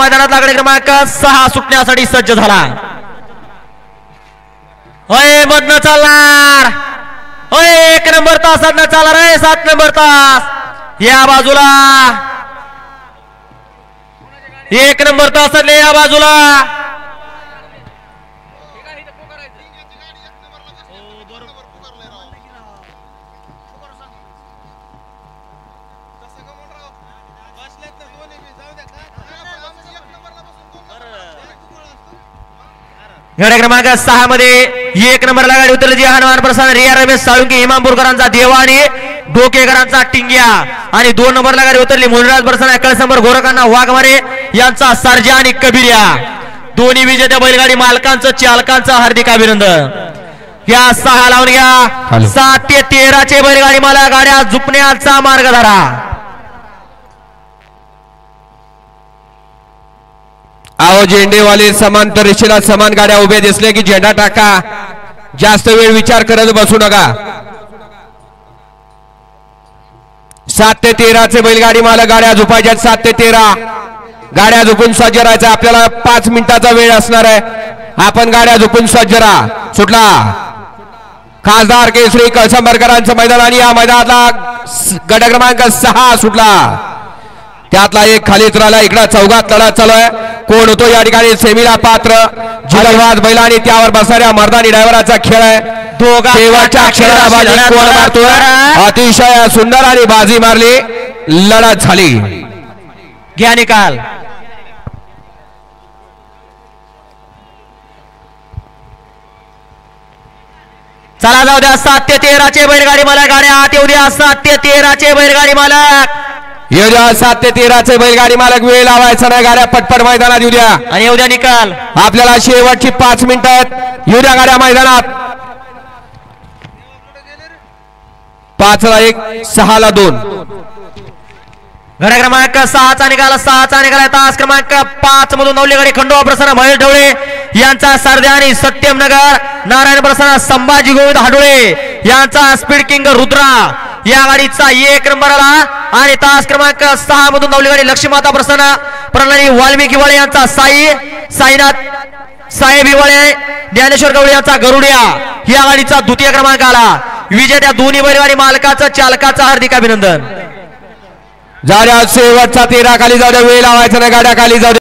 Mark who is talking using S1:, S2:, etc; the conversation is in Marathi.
S1: मैदानातला गडी क्रमांक 6 सुटण्यासाठी सज्ज झाला. होय मधनं चालणार, होय 1 नंबर तासातनं चालणार आहे. 7 नंबर तास या बाजूला, 1 नंबर तासातले या बाजूला. गड क्रमांक 6 मध्ये 1 नंबरला गाडी उतरली जी हनुमान प्रसाद रिया रमेश साळुंके इमामपूरकरांचा देवा आणि डोकेकरांचा टिंग्या. आणि 2 नंबरला गाडी उतरली मुलराज बरसाना कळसंबर गोरखांना वाघमारे यांचा सर्जा आणि कबिर्या. दोन्ही विजेत्या बैलगाडी मालकांचं चालकांचं हार्दिक अभिनंदन. या 6 लावून घ्या. 7 ते 13 चे बैलगाडी मालक गाड्या झुपण्याचा मार्ग धरा.
S2: आओ झेंडेवाले समांतर रेषेला समान गाड्या उभ्या दिसल्या की झेंडा टाका. जास्त वेळ विचार करत बसू नका. 7 ते 13 चे बैलगाडी मालक गाड्या झोपायच्या. 7 ते 13 गाड्या झोपून सज्ज राहायचं. आपल्याला 5 मिनिटाचा वेळ असणार आहे. आपण गाड्या झोपून सज्ज राहा. सुटला खासदार केसरी कळसंबरकरांचं मैदान आणि या मैदानातला गट क्रमांक 6 सुटला. त्यातला एक खालीच राहिला. इकडे चौघात लढा चालू आहे. कोण होतो या ठिकाणी सेमीला पात्र जिगरबाज बैल आणि त्यावर बसणाऱ्या मर्दानी ड्रायव्हराचा खेळ आहे. शेवटच्या क्षणाला बाजी कोण मारतोय. अतिशय सुंदर आणि बाजी मारली. लढत झाली.
S1: घ्या निकाल. चला जाऊ द्या. 7 ते 13 चे बैलगाडी मालक गाड्या आत येऊ द्या. 7 ते 13 चे बैलगाडी मालक
S2: येऊ द्या. 7 ते 13 चे बैलगाडी मालक. वेळ लावायचा नाही. गाड्या पटपट मैदानात येऊ द्या
S1: आणि येऊ द्या निकाल.
S2: आपल्याला शेवटची 5 मिनिटं आहेत. येऊ द्या गाड्या मैदानात. 5 ला 1 6 ला 2.
S1: गड क्रमांक 6 चा निकाल. 6 चा निकाल. तास क्रमांक 5 मधून नवली गाडी खंडोबा प्रसन्न महेश ढवळे यांचा सरद्या आणि सत्यम नगर नारायण प्रसन्न संभाजी गोविंद हाडोळे यांचा स्पीड किंग रुद्रा या गाडीचा 1 नंबर आला. आणि तास क्रमांक 6 मधून नवली गाडी लक्ष्मीमाता प्रसन्न प्रणाली वाल्मिकी वाळे यांचा साईनाथ साहेब हिवाळे ज्ञानेश्वर गवळे यांचा गरुडिया या गाडीचा 2य क्रमांक आला. विजेत्या दोन्ही बैलगाडी मालकाचं चालकाचं हार्दिक अभिनंदन.
S2: जाड्या शेवटचा 13 खाली जाऊ द्या. वेळ लावायचा नाही. गाड्या खाली जाऊ द्या.